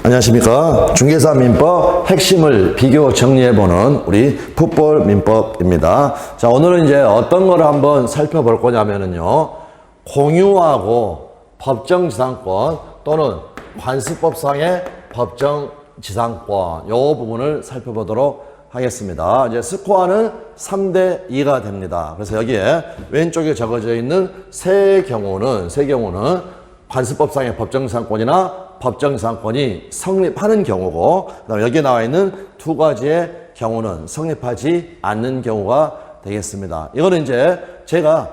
안녕하십니까. 중개사 민법 핵심을 비교 정리해보는 우리 풋볼 민법입니다. 자, 오늘은 이제 어떤 거를 한번 살펴볼 거냐면요. 공유하고 법정지상권 또는 관습법상의 법정지상권 요 부분을 살펴보도록 하겠습니다. 이제 스코어는 3대 2가 됩니다. 그래서 여기에 왼쪽에 적어져 있는 세 경우는 관습법상의 법정지상권이나 법정지상권이 성립하는 경우고, 그다음에 여기에 나와 있는 두 가지의 경우는 성립하지 않는 경우가 되겠습니다. 이거는 이제 제가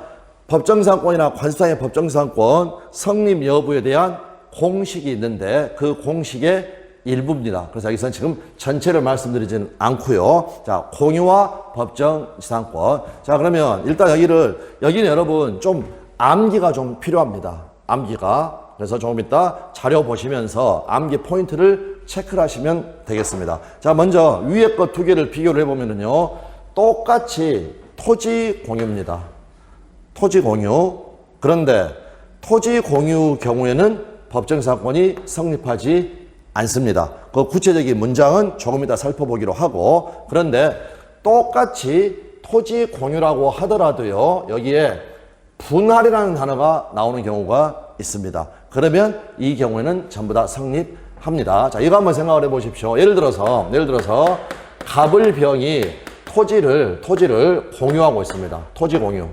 법정지상권이나 관습상의 법정지상권 성립 여부에 대한 공식이 있는데 그 공식의 일부입니다. 그래서 여기서는 지금 전체를 말씀드리지는 않고요. 자, 공유와 법정지상권. 자, 그러면 일단 여기는 여러분 좀 암기가 좀 필요합니다. 암기가. 그래서 조금 이따 자료 보시면서 암기 포인트를 체크를 하시면 되겠습니다. 자, 먼저 위에 것 두 개를 비교를 해보면요. 똑같이 토지 공유입니다. 토지 공유. 그런데 토지 공유 경우에는 법정지상권이 성립하지 않습니다. 그 구체적인 문장은 조금 이따 살펴보기로 하고, 그런데 똑같이 토지 공유라고 하더라도요. 여기에 분할이라는 단어가 나오는 경우가 있습니다. 그러면 이 경우에는 전부 다 성립합니다. 자, 이거 한번 생각을 해 보십시오. 예를 들어서 갑을병이 토지를 공유하고 있습니다. 토지 공유.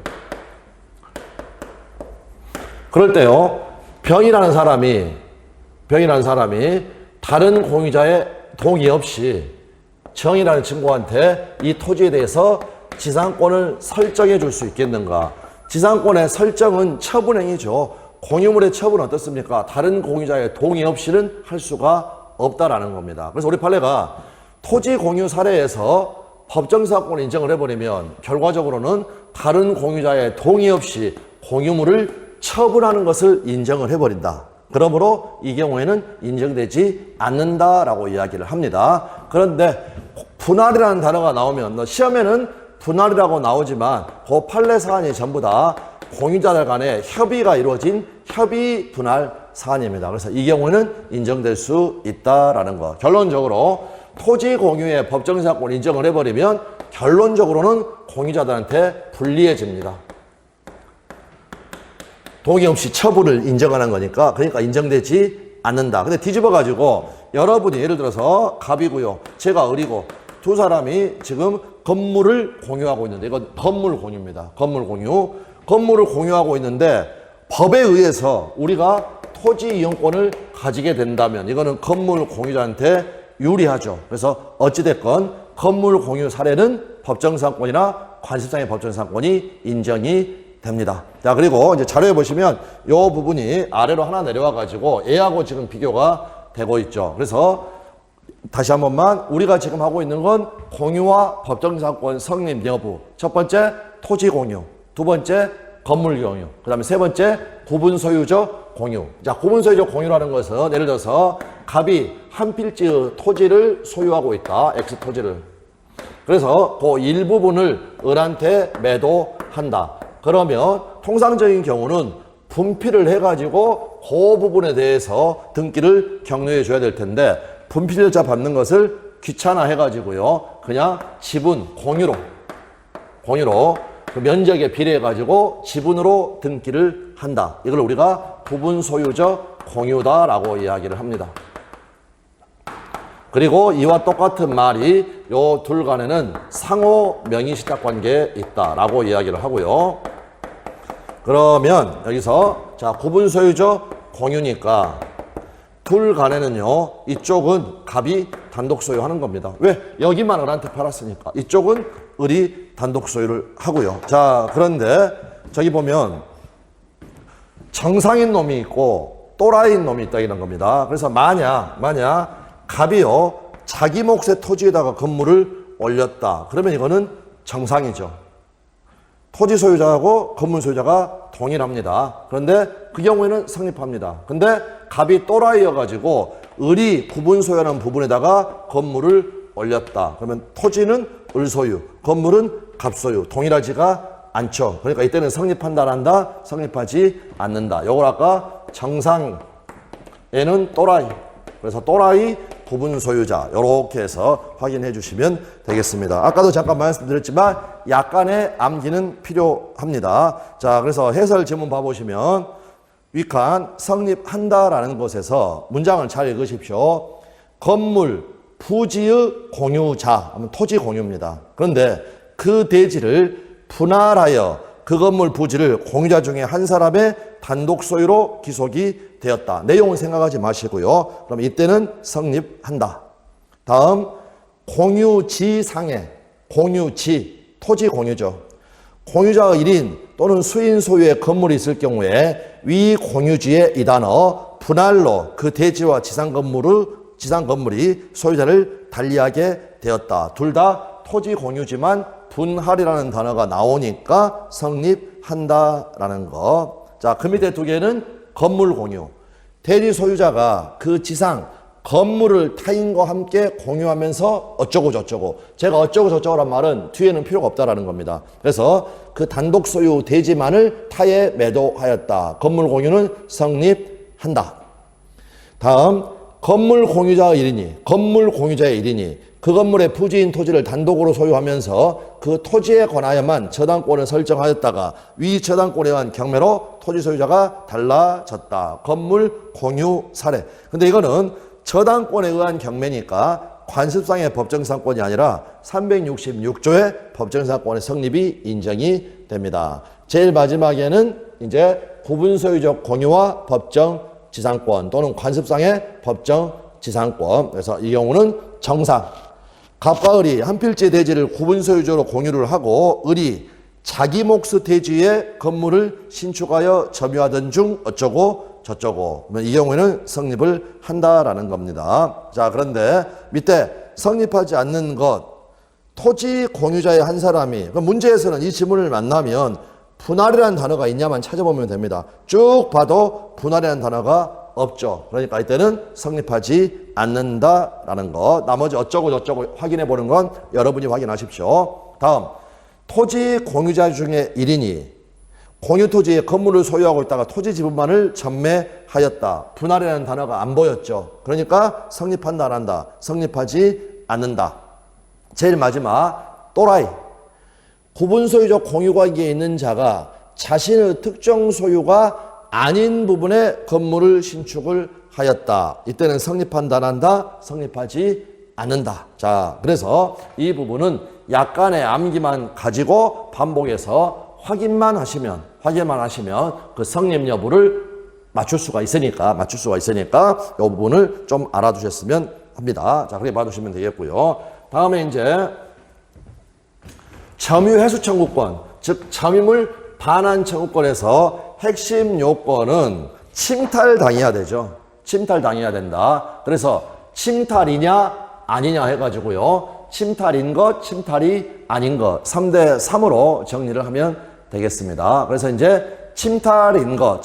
그럴 때요. 병이라는 사람이 다른 공유자의 동의 없이 정이라는 친구한테 이 토지에 대해서 지상권을 설정해 줄 수 있겠는가? 지상권의 설정은 처분행위죠. 공유물의 처분은 어떻습니까? 다른 공유자의 동의 없이는 할 수가 없다라는 겁니다. 그래서 우리 판례가 토지 공유 사례에서 법정지상권을 인정을 해버리면 결과적으로는 다른 공유자의 동의 없이 공유물을 처분하는 것을 인정을 해버린다. 그러므로 이 경우에는 인정되지 않는다라고 이야기를 합니다. 그런데 분할이라는 단어가 나오면 시험에는 분할이라고 나오지만 그 판례 사안이 전부 다 공유자들 간의 협의가 이루어진 협의 분할 사안입니다. 그래서 이 경우는 인정될 수 있다라는 거. 결론적으로 토지 공유의 법정지상권 인정을 해버리면 결론적으로는 공유자들한테 불리해집니다. 동의 없이 처분을 인정하는 거니까, 그러니까 인정되지 않는다. 근데 뒤집어가지고 여러분이 예를 들어서 갑이고요, 제가 을이고 두 사람이 지금 건물을 공유하고 있는데, 이건 건물 공유입니다. 건물 공유. 건물을 공유하고 있는데 법에 의해서 우리가 토지 이용권을 가지게 된다면 이거는 건물 공유자한테 유리하죠. 그래서 어찌됐건 건물 공유 사례는 법정지상권이나 관습상의 법정지상권이 인정이 됩니다. 자, 그리고 이제 자료에 보시면 이 부분이 아래로 하나 내려와 가지고 얘하고 지금 비교가 되고 있죠. 그래서 다시 한 번만, 우리가 지금 하고 있는 건 공유와 법정지상권 성립 여부. 첫 번째 토지 공유, 두 번째 건물 공유, 그 다음에 세 번째 구분소유적 공유. 자, 구분소유적 공유라는 것은 예를 들어서 갑이 한 필지의 토지를 소유하고 있다. X 토지를. 그래서 그 일부분을 을한테 매도한다. 그러면 통상적인 경우는 분필을 해가지고 그 부분에 대해서 등기를 격려해 줘야 될 텐데 분필일자 받는 것을 귀찮아 해가지고요. 그냥 지분 공유로 그 면적에 비례해가지고 지분으로 등기를 한다. 이걸 우리가 부분소유적 공유다라고 이야기를 합니다. 그리고 이와 똑같은 말이 요 둘 간에는 상호 명의신탁 관계에 있다라고 이야기를 하고요. 그러면 여기서 자, 구분소유적 공유니까 둘 간에는요, 이쪽은 갑이 단독 소유하는 겁니다. 왜? 여기만 을한테 팔았으니까. 이쪽은 을이 단독 소유를 하고요. 자, 그런데 저기 보면 정상인 놈이 있고 또라이인 놈이 있다 이런 겁니다. 그래서 만약 갑이요, 자기 몫의 토지에다가 건물을 올렸다. 그러면 이거는 정상이죠. 토지 소유자하고 건물 소유자가 동일합니다. 그런데 그 경우에는 성립합니다. 근데 갑이 또라이여가지고 을이 구분 소유하는 부분에다가 건물을 올렸다. 그러면 토지는 을 소유, 건물은 갑 소유, 동일하지가 않죠. 그러니까 이때는 성립한다, 안 한다? 성립하지 않는다. 요걸 아까 정상에는 또라이, 그래서 또라이, 구분 소유자 이렇게 해서 확인해 주시면 되겠습니다. 아까도 잠깐 말씀드렸지만 약간의 암기는 필요합니다. 자, 그래서 해설 지문 봐보시면 윗칸 성립한다라는 것에서 문장을 잘 읽으십시오. 건물 부지의 공유자 하면 토지 공유입니다. 그런데 그 대지를 분할하여 그 건물 부지를 공유자 중에 한 사람의 단독 소유로 기속이 되었다. 내용은 생각하지 마시고요. 그럼 이때는 성립한다. 다음 공유지상에 공유지 토지 공유죠. 공유자의 1인 또는 수인 소유의 건물이 있을 경우에 위 공유지의 이 단어 분할로 그 대지와 지상 건물이 소유자를 달리하게 되었다. 둘 다 토지 공유지만 분할이라는 단어가 나오니까 성립한다라는 거. 자, 그 밑에 두 개는 건물 공유. 대지 소유자가 그 지상 건물을 타인과 함께 공유하면서 어쩌고 저쩌고. 제가 어쩌고 저쩌고란 말은 뒤에는 필요가 없다라는 겁니다. 그래서 그 단독 소유 대지만을 타에 매도하였다. 건물 공유는 성립한다. 다음 건물 공유자의 1인이 그 건물의 부지인 토지를 단독으로 소유하면서 그 토지에 관하여만 저당권을 설정하였다가 위 저당권에 의한 경매로 토지 소유자가 달라졌다. 건물 공유 사례. 근데 이거는 저당권에 의한 경매니까 관습상의 법정상권이 아니라 366조의 법정상권의 성립이 인정이 됩니다. 제일 마지막에는 이제 구분소유적 공유와 법정지상권 또는 관습상의 법정지상권. 그래서 이 경우는 정상. 갑과 을이 한 필지 대지를 구분소유적으로 공유를 하고 을이 자기 몫의 대지에 건물을 신축하여 점유하던 중 어쩌고 저쩌고. 이 경우에는 성립을 한다라는 겁니다. 자, 그런데 밑에 성립하지 않는 것, 토지 공유자의 한 사람이, 문제에서는 이 지문을 만나면 분할이라는 단어가 있냐만 찾아보면 됩니다. 쭉 봐도 분할이라는 단어가 없죠. 그러니까 이때는 성립하지 않는다라는 것. 나머지 어쩌고 저쩌고 확인해 보는 건 여러분이 확인하십시오. 다음, 토지 공유자 중에 1인이 공유 토지에 건물을 소유하고 있다가 토지 지분만을 전매하였다. 분할이라는 단어가 안 보였죠. 그러니까 성립한다 안 한다. 성립하지 않는다. 제일 마지막 또라이. 구분소유적 공유관계에 있는 자가 자신의 특정 소유가 아닌 부분에 건물을 신축을 하였다. 이때는 성립한다 안 한다. 성립하지 않는다. 자, 그래서 이 부분은 약간의 암기만 가지고 반복해서 확인만 하시면 그 성립 여부를 맞출 수가 있으니까 이 부분을 좀 알아두셨으면 합니다. 자, 그렇게 봐두시면 되겠고요. 다음에 이제 점유 회수 청구권, 즉 점유물 반환 청구권에서 핵심 요건은 침탈당해야 되죠. 침탈당해야 된다. 그래서 침탈이냐 아니냐 해가지고요. 침탈인 것, 침탈이 아닌 것 3대 3으로 정리를 하면 되겠습니다. 그래서 이제 침탈인 것,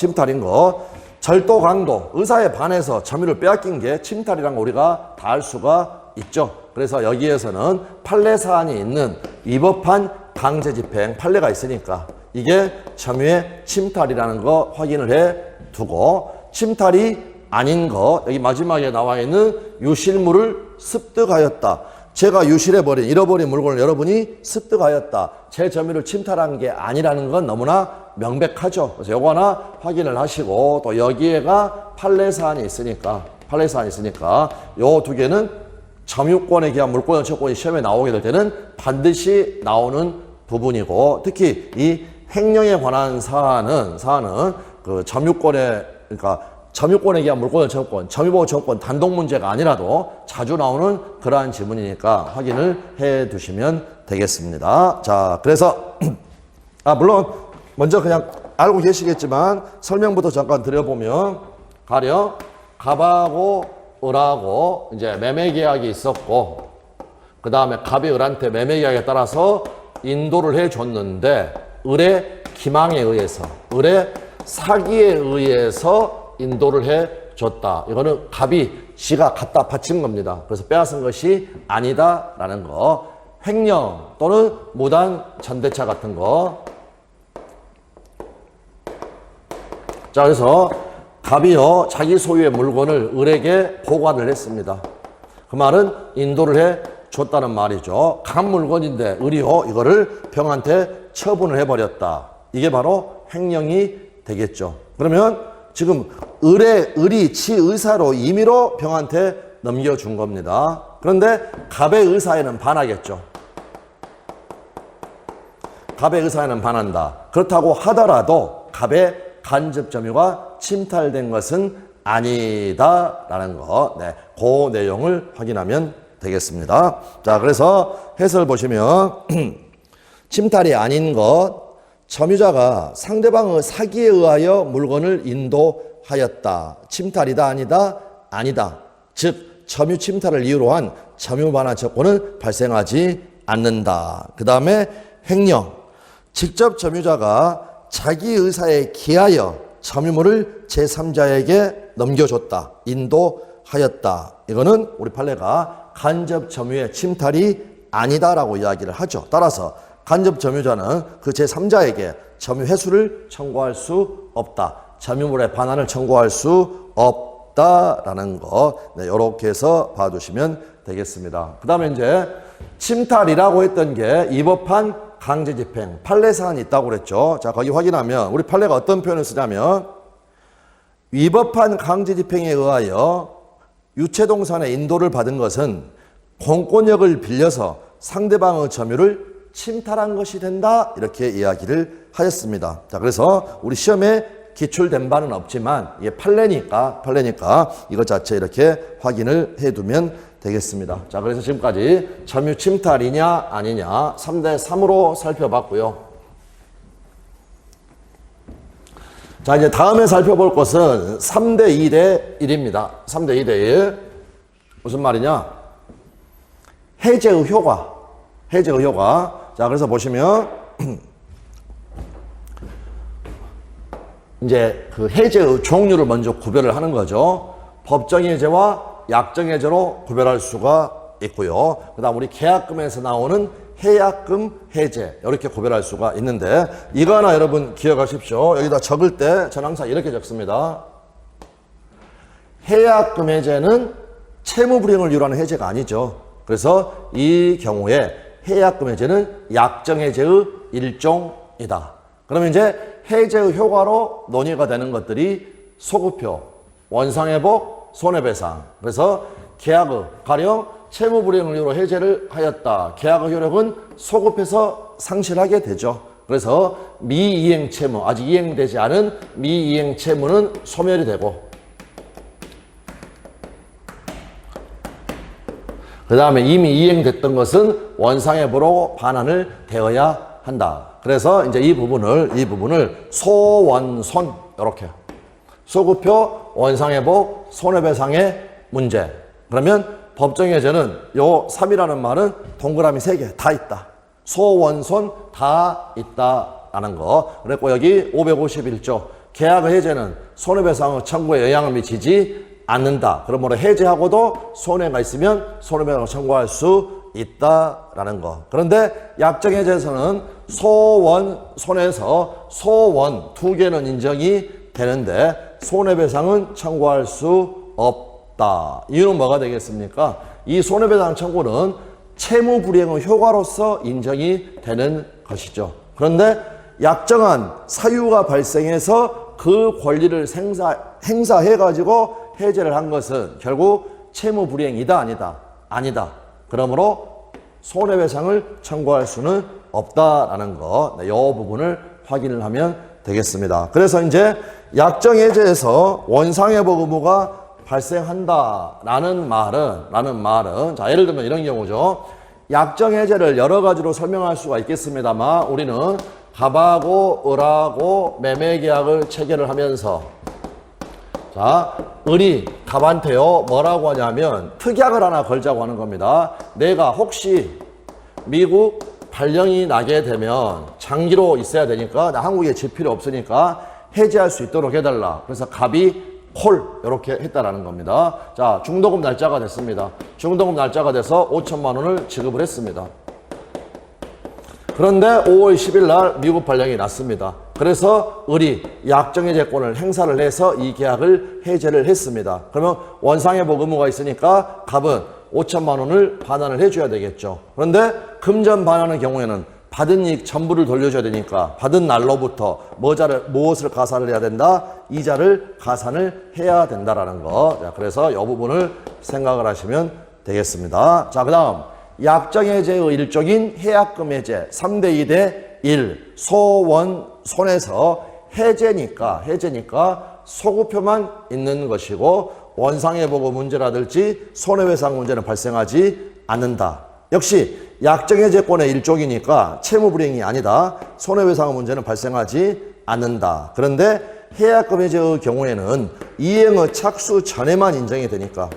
절도 강도, 의사에 반해서 점유를 빼앗긴 게 침탈이란 거 우리가 다 알 수가 있죠. 그래서 여기에서는 판례 사안이 있는 위법한 강제 집행 판례가 있으니까 이게 점유의 침탈이라는 거 확인을 해 두고, 침탈이 아닌 거 여기 마지막에 나와 있는 유실물을 습득하였다. 제가 유실해버린, 잃어버린 물건을 여러분이 습득하였다. 제 점유를 침탈한 게 아니라는 건 너무나 명백하죠. 그래서 요거 하나 확인을 하시고, 또 여기에가 판례사안이 있으니까 요 두 개는 점유권에 기한 물권 청구권이 시험에 나오게 될 때는 반드시 나오는 부분이고, 특히 이 횡령에 관한 사안은 그 점유권에, 그러니까 점유권에 기한 물권 청구권, 점유보호 청구권 단독 문제가 아니라도 자주 나오는 그러한 지문이니까 확인을 해 두시면 되겠습니다. 자, 그래서 물론 먼저 그냥 알고 계시겠지만 설명부터 잠깐 드려보면, 가령 갑하고 을하고 이제 매매 계약이 있었고, 그 다음에 갑이 을한테 매매 계약에 따라서 인도를 해 줬는데 을의 기망에 의해서, 을의 사기에 의해서 인도를 해 줬다. 이거는 갑이 지가 갖다 바친 겁니다. 그래서 빼앗은 것이 아니다라는 거. 횡령 또는 무단 전대차 같은 거. 자, 그래서 갑이요 자기 소유의 물건을 을에게 보관을 했습니다. 그 말은 인도를 해 줬다는 말이죠. 간 물건인데 을이요 이거를 병한테 처분을 해버렸다. 이게 바로 횡령이 되겠죠. 그러면 지금 을이 지 의사로 임의로 병한테 넘겨준 겁니다. 그런데 갑의 의사에는 반하겠죠. 갑의 의사에는 반한다. 그렇다고 하더라도 갑의 간접 점유가 침탈된 것은 아니다라는 거. 네, 그 내용을 확인하면 되겠습니다. 자, 그래서 해설 보시면 침탈이 아닌 것, 점유자가 상대방의 사기에 의하여 물건을 인도하였다. 침탈이다 아니다? 아니다. 즉 점유 침탈을 이유로 한 점유 반환 조건은 발생하지 않는다. 그 다음에 횡령. 직접 점유자가 자기 의사에 기하여 점유물을 제3자에게 넘겨줬다. 인도하였다. 이거는 우리 판례가 간접 점유의 침탈이 아니다라고 이야기를 하죠. 따라서 간접 점유자는 그 제3자에게 점유 회수를 청구할 수 없다. 점유물의 반환을 청구할 수 없다라는 거. 네, 이렇게 해서 봐두시면 되겠습니다. 그 다음에 이제 침탈이라고 했던 게 위법한 강제집행, 판례 사안이 있다고 그랬죠. 자, 거기 확인하면 우리 판례가 어떤 표현을 쓰냐면 위법한 강제집행에 의하여 유체동산의 인도를 받은 것은 공권력을 빌려서 상대방의 점유를 침탈한 것이 된다. 이렇게 이야기를 하였습니다. 자, 그래서 우리 시험에 기출된 바는 없지만 이게 판례니까 이것 자체 이렇게 확인을 해두면 되겠습니다. 자, 그래서 지금까지 점유 침탈이냐 아니냐 3대 3으로 살펴봤고요. 자, 이제 다음에 살펴볼 것은 3대 2대 1입니다. 3대 2대 1. 무슨 말이냐? 해제의 효과. 해제의 효과. 자, 그래서 보시면 이제 그 해제의 종류를 먼저 구별을 하는 거죠. 법정 해제와 약정 해제로 구별할 수가 있고요. 그 다음 우리 계약금에서 나오는 해약금 해제 이렇게 구별할 수가 있는데 이거 하나 여러분 기억하십시오. 여기다 적을 때 저는 항상 이렇게 적습니다. 해약금 해제는 채무 불이행을 이유로 하는 해제가 아니죠. 그래서 이 경우에 해약금 해제는 약정 해제의 일종이다. 그러면 이제 해제의 효과로 논의가 되는 것들이 소급표, 원상회복, 손해배상. 그래서 계약의 가령 채무 불이행을 이유로 해제를 하였다. 계약의 효력은 소급해서 상실하게 되죠. 그래서 미이행 채무, 아직 이행되지 않은 미이행 채무는 소멸이 되고 그 다음에 이미 이행됐던 것은 원상회복으로 반환을 되어야 한다. 그래서 이제 이 부분을 소원손 이렇게 소급표, 원상회복, 손해배상의 문제. 그러면 법정해제는 요 3이라는 말은 동그라미 3개 다 있다. 소원손 다 있다라는 거. 그랬고 여기 551조 계약의 해제는 손해배상의 청구에 영향을 미치지 않는다. 그러므로 해제하고도 손해가 있으면 손해배상을 청구할 수 있다라는 거. 그런데 약정해제에서는 소원손에서 소원 2개는 인정이 되는데 손해배상은 청구할 수 없다. 이유는 뭐가 되겠습니까? 이 손해배상 청구는 채무불이행의 효과로서 인정이 되는 것이죠. 그런데 약정한 사유가 발생해서 그 권리를 행사해가지고 해제를 한 것은 결국 채무불이행이다 아니다? 아니다. 그러므로 손해배상을 청구할 수는 없다라는 거. 네, 이 부분을 확인을 하면 되겠습니다. 그래서 이제 약정해제에서 원상회복 의무가 발생한다라는 말은 자, 예를 들면 이런 경우죠. 약정해제를 여러 가지로 설명할 수가 있겠습니다만 우리는 갑하고 을하고 매매계약을 체결을 하면서 자, 을이 갑한테요 뭐라고 하냐면 특약을 하나 걸자고 하는 겁니다. 내가 혹시 미국 발령이 나게 되면 장기로 있어야 되니까 나 한국에 질 필요 없으니까 해지할 수 있도록 해달라. 그래서 갑이 콜 이렇게 했다라는 겁니다. 자, 중도금 날짜가 됐습니다. 중도금 날짜가 돼서 5천만 원을 지급을 했습니다. 그런데 5월 10일 날 미국 발령이 났습니다. 그래서 을이 약정해제권을 행사를 해서 이 계약을 해제를 했습니다. 그러면 원상회복 의무가 있으니까 갑은 5천만 원을 반환을 해줘야 되겠죠. 그런데 금전 반환의 경우에는 받은 이익 전부를 돌려줘야 되니까 받은 날로부터 무엇을 가산을 해야 된다? 이자를 가산을 해야 된다라는 거. 자, 그래서 이 부분을 생각을 하시면 되겠습니다. 자, 그 다음 약정해제의 일종인 해약금 해제 3대 2대 1 소원 손에서 해제니까 소구표만 있는 것이고 원상회복 문제라든지 손해배상 문제는 발생하지 않는다. 역시 약정해제권의 일종이니까 채무불이행이 아니다. 손해배상 문제는 발생하지 않는다. 그런데 해약금 해제의 경우에는 이행의 착수 전에만 인정이 되니까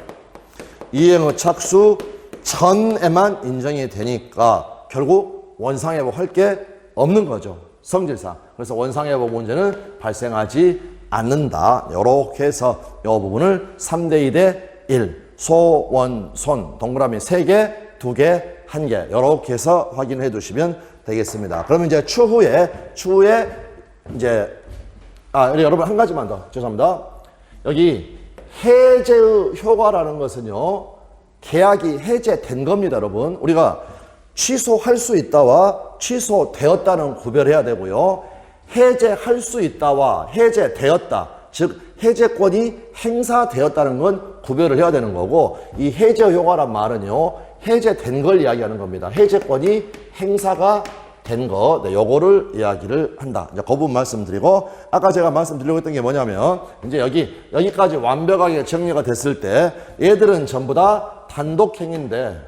이행의 착수 전에만 인정이 되니까 결국 원상회복 할 게 없는 거죠. 성질상. 그래서 원상회복 문제는 발생하지 않는다. 이렇게 해서 이 부분을 3대 2대 1 소, 원, 손 동그라미 3개, 2개, 1개 이렇게 해서 확인해 두시면 되겠습니다. 그러면 이제 추후에 이제 여러분 한 가지만 더 죄송합니다. 여기 해제의 효과라는 것은요. 계약이 해제된 겁니다, 여러분. 우리가 취소할 수 있다와 취소되었다는 구별해야 되고요. 해제할 수 있다와 해제되었다, 즉 해제권이 행사되었다는 건 구별을 해야 되는 거고 이 해제 효과란 말은요. 해제된 걸 이야기하는 겁니다. 해제권이 행사가 된 거, 요거를 이야기를 한다. 이제 그 부분 말씀드리고 아까 제가 말씀드리려고 했던 게 뭐냐면 이제 여기까지 완벽하게 정리가 됐을 때 얘들은 전부 다 단독행위인데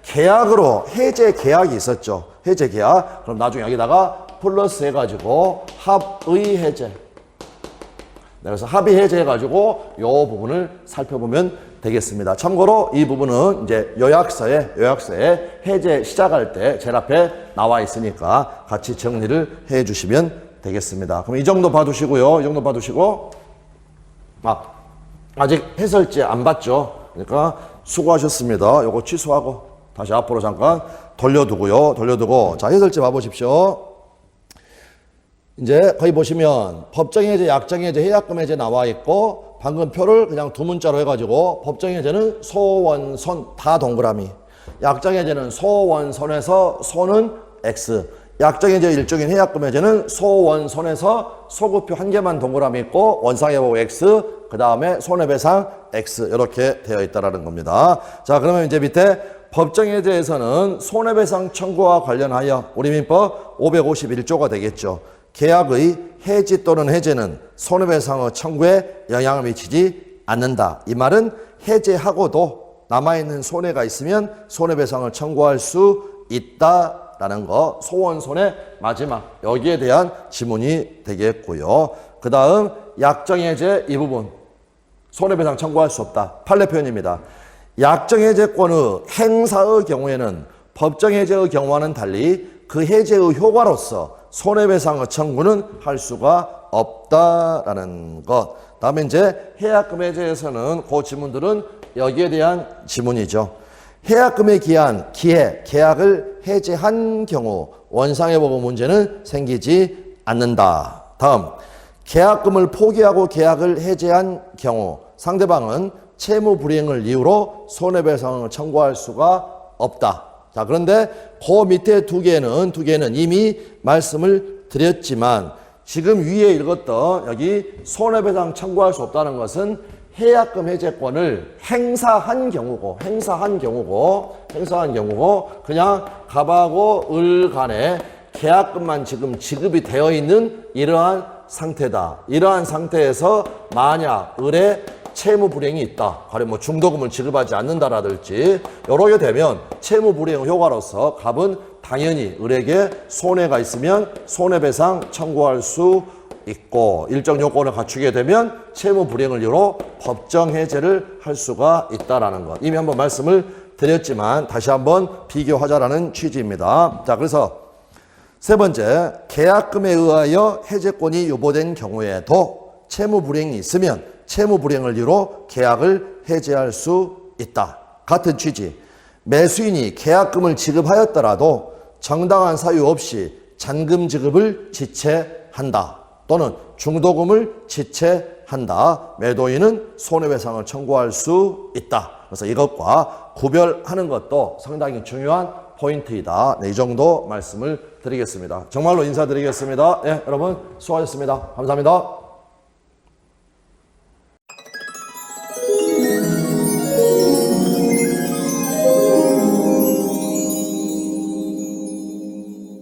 계약으로 해제 계약이 있었죠. 해제 계약. 그럼 나중에 여기다가 플러스 해가지고 합의 해제. 그래서 합의 해제 해가지고 요 부분을 살펴보면 되겠습니다. 참고로 이 부분은 이제 요약서에 해제 시작할 때 제일 앞에 나와 있으니까 같이 정리를 해 주시면 되겠습니다. 그럼 이 정도 봐두시고요. 이 정도 봐두시고 아직 해설지 안 봤죠. 그러니까 수고하셨습니다. 요거 취소하고 다시 앞으로 잠깐 돌려두고 자 해설지 봐보십시오. 이제 거기 보시면 법정해제, 약정해제, 해약금 해제 나와 있고 방금 표를 그냥 두 문자로 해가지고 법정해제는 소원손 다 동그라미, 약정해제는 소원손에서 손은 X, 약정해제 일종인 해약금 해제는 소원손에서 소구표 한 개만 동그라미 있고 원상회복 X, 그 다음에 손해배상 X 이렇게 되어 있다라는 겁니다. 자, 그러면 이제 밑에 법정해제에서는 손해배상 청구와 관련하여 우리 민법 551조가 되겠죠. 계약의 해지 또는 해제는 손해배상의 청구에 영향을 미치지 않는다. 이 말은 해제하고도 남아있는 손해가 있으면 손해배상을 청구할 수 있다라는 거. 소원손의 마지막 여기에 대한 지문이 되겠고요. 그 다음 약정해제 이 부분 손해배상 청구할 수 없다. 판례 표현입니다. 약정해제권의 행사의 경우에는 법정해제의 경우와는 달리 그 해제의 효과로서 손해배상의 청구는 할 수가 없다라는 것. 다음에 이제 해약금 해제에서는 그 지문들은 여기에 대한 지문이죠. 해약금에 기한 계약을 해제한 경우 원상회복 문제는 생기지 않는다. 다음, 계약금을 포기하고 계약을 해제한 경우 상대방은 채무 불이행을 이유로 손해배상을 청구할 수가 없다. 자, 그런데 그 밑에 두 개는 이미 말씀을 드렸지만 지금 위에 읽었던 여기 손해배상 청구할 수 없다는 것은 해약금 해제권을 행사한 경우고 그냥 갑하고 을 간에 계약금만 지금 지급이 되어 있는 이러한 상태다. 이러한 상태에서 만약 을의 채무 불이행이 있다. 가령 뭐 중도금을 지급하지 않는다라든지 이렇게 되면 채무 불이행 효과로서 갑은 당연히 을에게 손해가 있으면 손해배상 청구할 수 있고 일정 요건을 갖추게 되면 채무 불이행을 이유로 법정 해제를 할 수가 있다라는 것. 이미 한번 말씀을 드렸지만 다시 한번 비교하자라는 취지입니다. 자, 그래서 세 번째, 계약금에 의하여 해제권이 유보된 경우에도 채무 불이행이 있으면 채무 불이행을 이유로 계약을 해제할 수 있다. 같은 취지. 매수인이 계약금을 지급하였더라도 정당한 사유 없이 잔금 지급을 지체한다. 또는 중도금을 지체한다. 매도인은 손해배상을 청구할 수 있다. 그래서 이것과 구별하는 것도 상당히 중요한 포인트이다. 네, 이 정도 말씀을 드리겠습니다. 정말로 인사드리겠습니다. 예, 여러분 수고하셨습니다. 감사합니다.